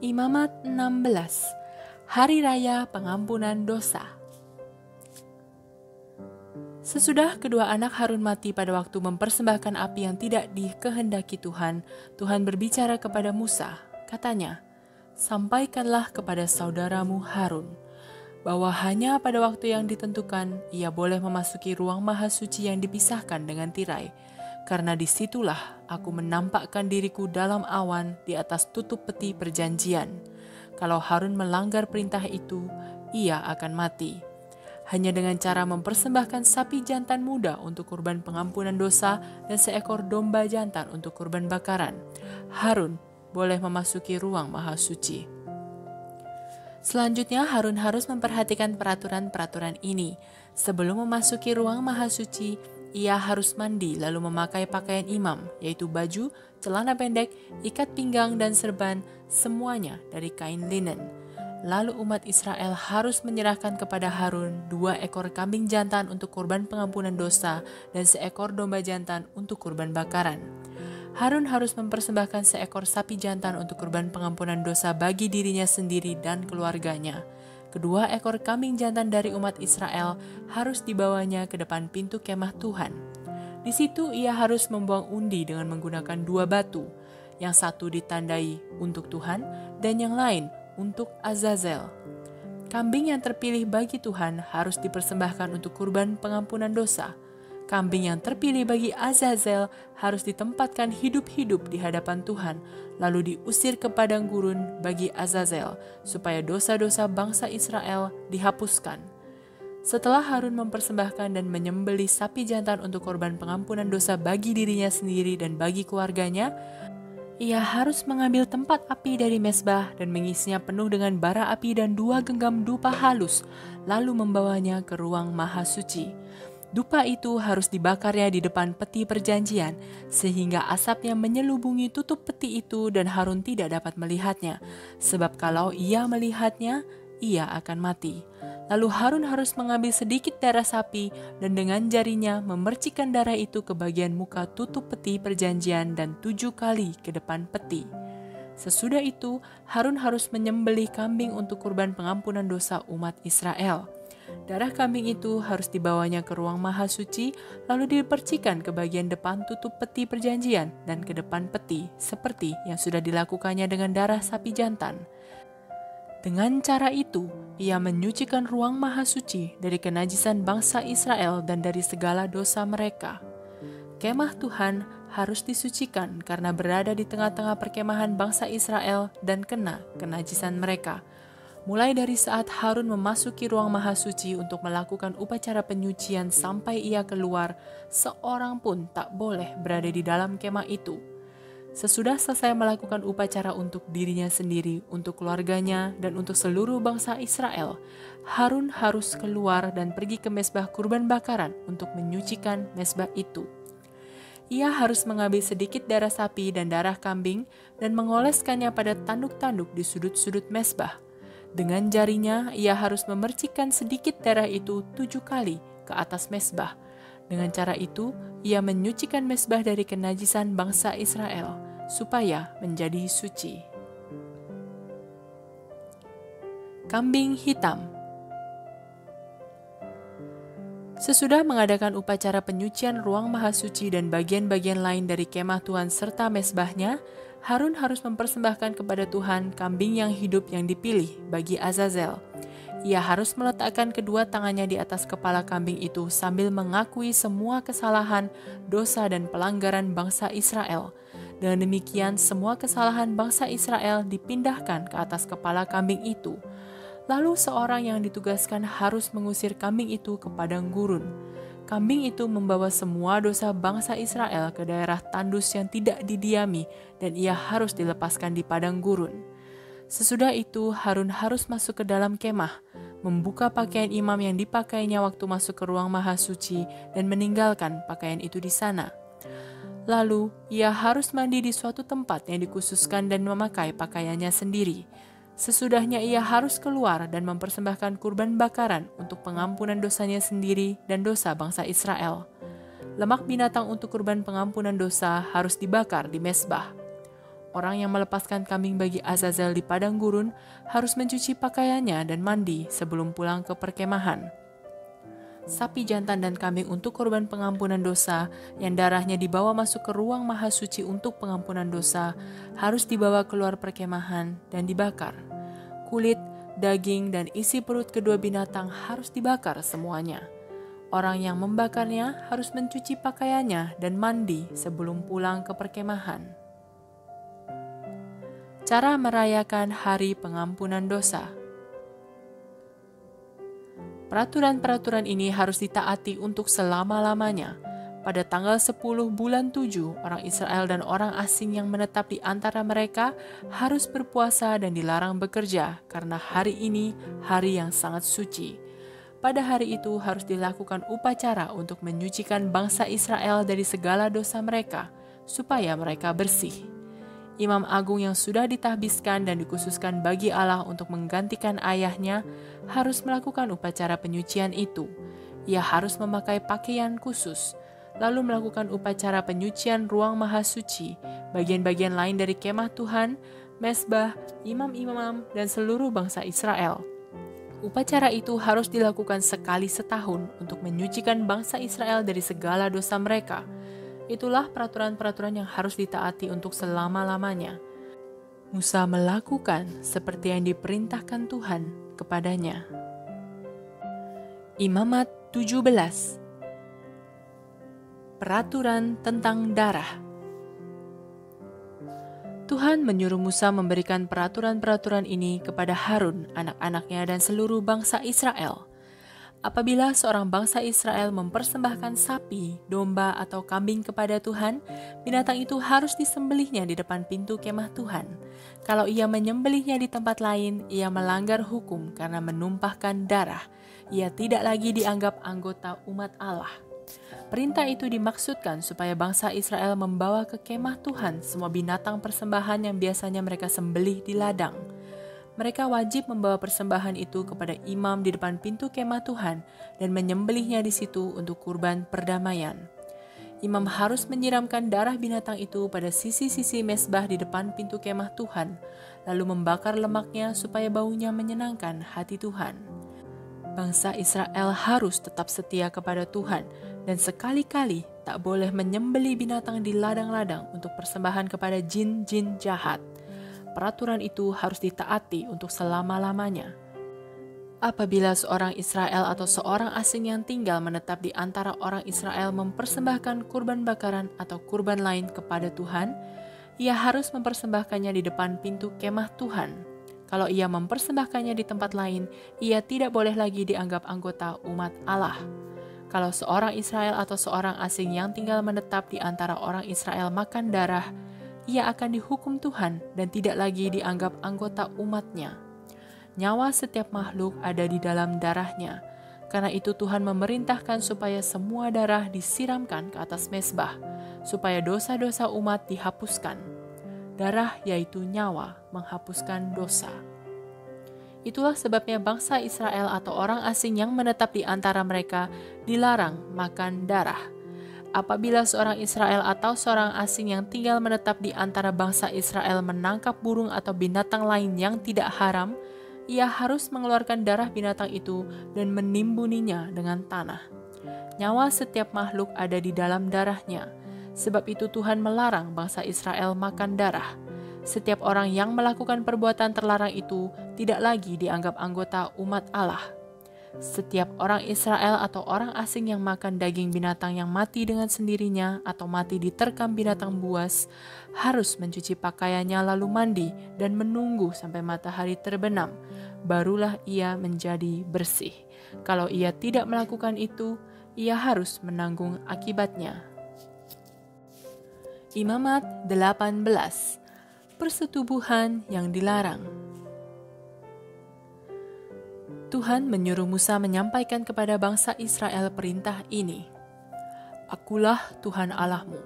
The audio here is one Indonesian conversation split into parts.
Imamat 16. Hari Raya Pengampunan Dosa. Sesudah kedua anak Harun mati pada waktu mempersembahkan api yang tidak dikehendaki Tuhan, Tuhan berbicara kepada Musa, katanya, "Sampaikanlah kepada saudaramu Harun, bahwa hanya pada waktu yang ditentukan ia boleh memasuki ruang maha suci yang dipisahkan dengan tirai, karena disitulah aku menampakkan diriku dalam awan di atas tutup peti perjanjian. Kalau Harun melanggar perintah itu, ia akan mati. Hanya dengan cara mempersembahkan sapi jantan muda untuk kurban pengampunan dosa dan seekor domba jantan untuk kurban bakaran, Harun boleh memasuki ruang maha suci." Selanjutnya Harun harus memperhatikan peraturan-peraturan ini. Sebelum memasuki ruang maha suci, ia harus mandi lalu memakai pakaian imam, yaitu baju, celana pendek, ikat pinggang dan serban, semuanya dari kain linen. Lalu umat Israel harus menyerahkan kepada Harun 2 ekor kambing jantan untuk kurban pengampunan dosa dan seekor domba jantan untuk kurban bakaran. Harun harus mempersembahkan seekor sapi jantan untuk kurban pengampunan dosa bagi dirinya sendiri dan keluarganya. Kedua ekor kambing jantan dari umat Israel harus dibawanya ke depan pintu kemah Tuhan. Di situ ia harus membuang undi dengan menggunakan 2 batu, yang satu ditandai untuk Tuhan dan yang lain untuk Azazel. Kambing yang terpilih bagi Tuhan harus dipersembahkan untuk kurban pengampunan dosa. Kambing yang terpilih bagi Azazel harus ditempatkan hidup-hidup di hadapan Tuhan, lalu diusir ke padang gurun bagi Azazel, supaya dosa-dosa bangsa Israel dihapuskan. Setelah Harun mempersembahkan dan menyembelih sapi jantan untuk korban pengampunan dosa bagi dirinya sendiri dan bagi keluarganya, ia harus mengambil tempat api dari mezbah dan mengisinya penuh dengan bara api dan 2 genggam dupa halus, lalu membawanya ke ruang maha suci. Dupa itu harus dibakarnya di depan peti perjanjian, sehingga asapnya menyelubungi tutup peti itu dan Harun tidak dapat melihatnya, sebab kalau ia melihatnya, ia akan mati. Lalu Harun harus mengambil sedikit darah sapi dan dengan jarinya memercikkan darah itu ke bagian muka tutup peti perjanjian dan 7 kali ke depan peti. Sesudah itu, Harun harus menyembelih kambing untuk kurban pengampunan dosa umat Israel. Darah kambing itu harus dibawanya ke ruang maha suci, lalu dipercikan ke bagian depan tutup peti perjanjian dan ke depan peti, seperti yang sudah dilakukannya dengan darah sapi jantan. Dengan cara itu, ia menyucikan ruang maha suci dari kenajisan bangsa Israel dan dari segala dosa mereka. Kemah Tuhan harus disucikan karena berada di tengah-tengah perkemahan bangsa Israel dan kena kenajisan mereka. Mulai dari saat Harun memasuki ruang maha suci untuk melakukan upacara penyucian sampai ia keluar, seorang pun tak boleh berada di dalam kemah itu. Sesudah selesai melakukan upacara untuk dirinya sendiri, untuk keluarganya, dan untuk seluruh bangsa Israel, Harun harus keluar dan pergi ke mezbah kurban bakaran untuk menyucikan mezbah itu. Ia harus mengambil sedikit darah sapi dan darah kambing dan mengoleskannya pada tanduk-tanduk di sudut-sudut mezbah. Dengan jarinya, ia harus memercikkan sedikit darah itu 7 kali ke atas mezbah. Dengan cara itu, ia menyucikan mezbah dari kenajisan bangsa Israel, supaya menjadi suci. Kambing hitam. Sesudah mengadakan upacara penyucian ruang maha suci dan bagian-bagian lain dari kemah Tuhan serta mezbahnya, Harun harus mempersembahkan kepada Tuhan kambing yang hidup yang dipilih bagi Azazel. Ia harus meletakkan kedua tangannya di atas kepala kambing itu sambil mengakui semua kesalahan, dosa dan pelanggaran bangsa Israel. Dengan demikian, semua kesalahan bangsa Israel dipindahkan ke atas kepala kambing itu. Lalu seorang yang ditugaskan harus mengusir kambing itu ke padang gurun. Kambing itu membawa semua dosa bangsa Israel ke daerah tandus yang tidak didiami dan ia harus dilepaskan di padang gurun. Sesudah itu Harun harus masuk ke dalam kemah, membuka pakaian imam yang dipakainya waktu masuk ke ruang maha suci dan meninggalkan pakaian itu di sana. Lalu ia harus mandi di suatu tempat yang dikhususkan dan memakai pakaiannya sendiri. Sesudahnya ia harus keluar dan mempersembahkan kurban bakaran untuk pengampunan dosanya sendiri dan dosa bangsa Israel. Lemak binatang untuk kurban pengampunan dosa harus dibakar di mezbah. Orang yang melepaskan kambing bagi Azazel di padang gurun harus mencuci pakaiannya dan mandi sebelum pulang ke perkemahan. Sapi jantan dan kambing untuk korban pengampunan dosa yang darahnya dibawa masuk ke ruang maha suci untuk pengampunan dosa harus dibawa keluar perkemahan dan dibakar. Kulit, daging, dan isi perut kedua binatang harus dibakar semuanya. Orang yang membakarnya harus mencuci pakaiannya dan mandi sebelum pulang ke perkemahan. Cara merayakan Hari Pengampunan Dosa. Peraturan-peraturan ini harus ditaati untuk selama-lamanya. Pada tanggal 10 bulan 7, orang Israel dan orang asing yang menetap di antara mereka harus berpuasa dan dilarang bekerja, karena hari ini hari yang sangat suci. Pada hari itu harus dilakukan upacara untuk menyucikan bangsa Israel dari segala dosa mereka, supaya mereka bersih. Imam agung yang sudah ditahbiskan dan dikhususkan bagi Allah untuk menggantikan ayahnya harus melakukan upacara penyucian itu. Ia harus memakai pakaian khusus, lalu melakukan upacara penyucian ruang maha suci, bagian-bagian lain dari kemah Tuhan, mesbah, imam-imam, dan seluruh bangsa Israel. Upacara itu harus dilakukan sekali setahun untuk menyucikan bangsa Israel dari segala dosa mereka. Itulah peraturan-peraturan yang harus ditaati untuk selama-lamanya. Musa melakukan seperti yang diperintahkan Tuhan kepadanya. Imamat 17. Peraturan tentang darah. Tuhan menyuruh Musa memberikan peraturan-peraturan ini kepada Harun, anak-anaknya, dan seluruh bangsa Israel. Apabila seorang bangsa Israel mempersembahkan sapi, domba, atau kambing kepada Tuhan, binatang itu harus disembelihnya di depan pintu kemah Tuhan. Kalau ia menyembelihnya di tempat lain, ia melanggar hukum karena menumpahkan darah. Ia tidak lagi dianggap anggota umat Allah. Perintah itu dimaksudkan supaya bangsa Israel membawa ke kemah Tuhan semua binatang persembahan yang biasanya mereka sembelih di ladang. Mereka wajib membawa persembahan itu kepada imam di depan pintu kemah Tuhan dan menyembelihnya di situ untuk kurban perdamaian. Imam harus menyiramkan darah binatang itu pada sisi-sisi mesbah di depan pintu kemah Tuhan, lalu membakar lemaknya supaya baunya menyenangkan hati Tuhan. Bangsa Israel harus tetap setia kepada Tuhan dan sekali-kali tak boleh menyembelih binatang di ladang-ladang untuk persembahan kepada jin-jin jahat. Peraturan itu harus ditaati untuk selama-lamanya. Apabila seorang Israel atau seorang asing yang tinggal menetap di antara orang Israel mempersembahkan kurban bakaran atau kurban lain kepada Tuhan, ia harus mempersembahkannya di depan pintu kemah Tuhan. Kalau ia mempersembahkannya di tempat lain, ia tidak boleh lagi dianggap anggota umat Allah. Kalau seorang Israel atau seorang asing yang tinggal menetap di antara orang Israel makan darah, ia akan dihukum Tuhan dan tidak lagi dianggap anggota umatnya. Nyawa setiap makhluk ada di dalam darahnya. Karena itu Tuhan memerintahkan supaya semua darah disiramkan ke atas mezbah, supaya dosa-dosa umat dihapuskan. Darah yaitu nyawa menghapuskan dosa. Itulah sebabnya bangsa Israel atau orang asing yang menetap di antara mereka dilarang makan darah. Apabila seorang Israel atau seorang asing yang tinggal menetap di antara bangsa Israel menangkap burung atau binatang lain yang tidak haram, ia harus mengeluarkan darah binatang itu dan menimbuninya dengan tanah. Nyawa setiap makhluk ada di dalam darahnya. Sebab itu Tuhan melarang bangsa Israel makan darah. Setiap orang yang melakukan perbuatan terlarang itu tidak lagi dianggap anggota umat Allah. Setiap orang Israel atau orang asing yang makan daging binatang yang mati dengan sendirinya atau mati diterkam binatang buas harus mencuci pakaiannya lalu mandi dan menunggu sampai matahari terbenam. Barulah ia menjadi bersih. Kalau ia tidak melakukan itu, ia harus menanggung akibatnya. Imamat 18. Persetubuhan yang dilarang. Tuhan menyuruh Musa menyampaikan kepada bangsa Israel perintah ini. Akulah Tuhan Allahmu.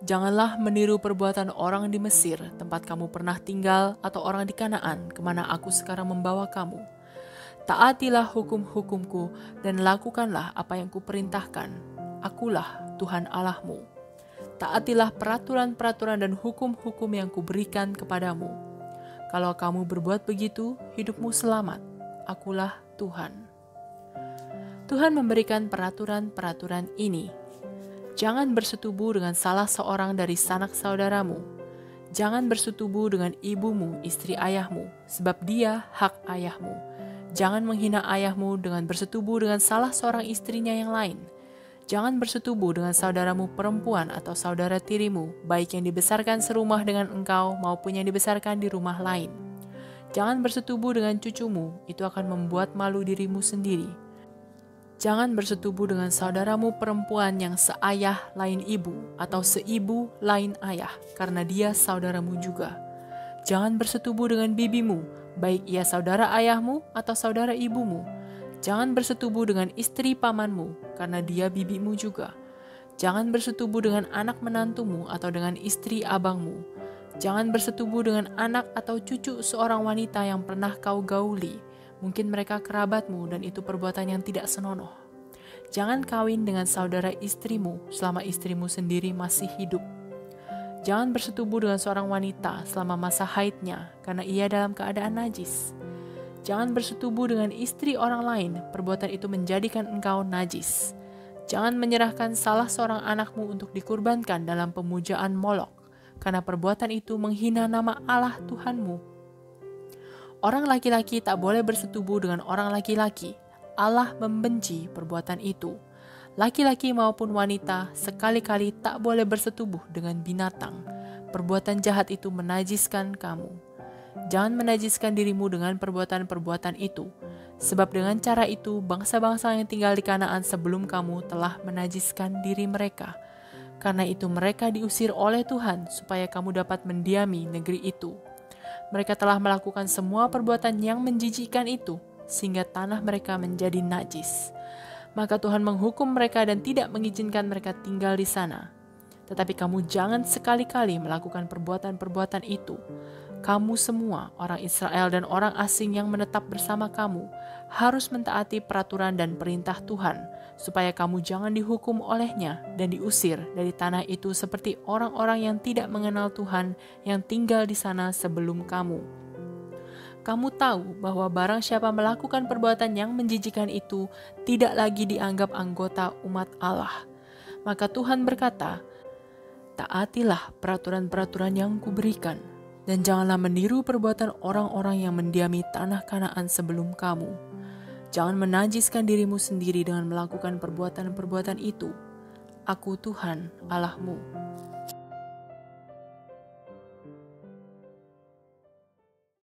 Janganlah meniru perbuatan orang di Mesir, tempat kamu pernah tinggal, atau orang di Kanaan, kemana aku sekarang membawa kamu. Taatilah hukum-hukumku dan lakukanlah apa yang kuperintahkan. Akulah Tuhan Allahmu. taatilah peraturan-peraturan dan hukum-hukum yang kuberikan kepadamu. Kalau kamu berbuat begitu, hidupmu selamat. Akulah Tuhan. Tuhan memberikan peraturan-peraturan ini. Jangan bersetubuh dengan salah seorang dari sanak saudaramu. Jangan bersetubuh dengan ibumu, istri ayahmu, sebab dia hak ayahmu. Jangan menghina ayahmu dengan bersetubuh dengan salah seorang istrinya yang lain. Jangan bersetubuh dengan saudaramu perempuan atau saudara tirimu, baik yang dibesarkan serumah dengan engkau maupun yang dibesarkan di rumah lain. Jangan bersetubuh dengan cucumu, itu akan membuat malu dirimu sendiri. Jangan bersetubuh dengan saudaramu perempuan yang seayah lain ibu atau seibu lain ayah, karena dia saudaramu juga. Jangan bersetubuh dengan bibimu, baik ia saudara ayahmu atau saudara ibumu. Jangan bersetubuh dengan istri pamanmu, karena dia bibimu juga. Jangan bersetubuh dengan anak menantumu atau dengan istri abangmu. Jangan bersetubuh dengan anak atau cucu seorang wanita yang pernah kau gauli. Mungkin mereka kerabatmu dan itu perbuatan yang tidak senonoh. Jangan kawin dengan saudara istrimu selama istrimu sendiri masih hidup. Jangan bersetubuh dengan seorang wanita selama masa haidnya, karena ia dalam keadaan najis. Jangan bersetubuh dengan istri orang lain, perbuatan itu menjadikan engkau najis. Jangan menyerahkan salah seorang anakmu untuk dikurbankan dalam pemujaan Molok, karena perbuatan itu menghina nama Allah Tuhanmu. Orang laki-laki tak boleh bersetubuh dengan orang laki-laki. Allah membenci perbuatan itu. Laki-laki maupun wanita sekali-kali tak boleh bersetubuh dengan binatang. Perbuatan jahat itu menajiskan kamu. Jangan menajiskan dirimu dengan perbuatan-perbuatan itu, sebab dengan cara itu bangsa-bangsa yang tinggal di Kanaan sebelum kamu telah menajiskan diri mereka. Karena itu mereka diusir oleh Tuhan supaya kamu dapat mendiami negeri itu. Mereka telah melakukan semua perbuatan yang menjijikkan itu, sehingga tanah mereka menjadi najis. Maka Tuhan menghukum mereka dan tidak mengizinkan mereka tinggal di sana. Tetapi kamu jangan sekali-kali melakukan perbuatan-perbuatan itu. Kamu semua, orang Israel dan orang asing yang menetap bersama kamu, harus mentaati peraturan dan perintah Tuhan, supaya kamu jangan dihukum olehnya dan diusir dari tanah itu seperti orang-orang yang tidak mengenal Tuhan yang tinggal di sana sebelum kamu. Kamu tahu bahwa barang siapa melakukan perbuatan yang menjijikan itu tidak lagi dianggap anggota umat Allah. Maka Tuhan berkata, taatilah peraturan-peraturan yang kuberikan, dan janganlah meniru perbuatan orang-orang yang mendiami tanah Kanaan sebelum kamu. Jangan menajiskan dirimu sendiri dengan melakukan perbuatan-perbuatan itu. Aku Tuhan Allahmu.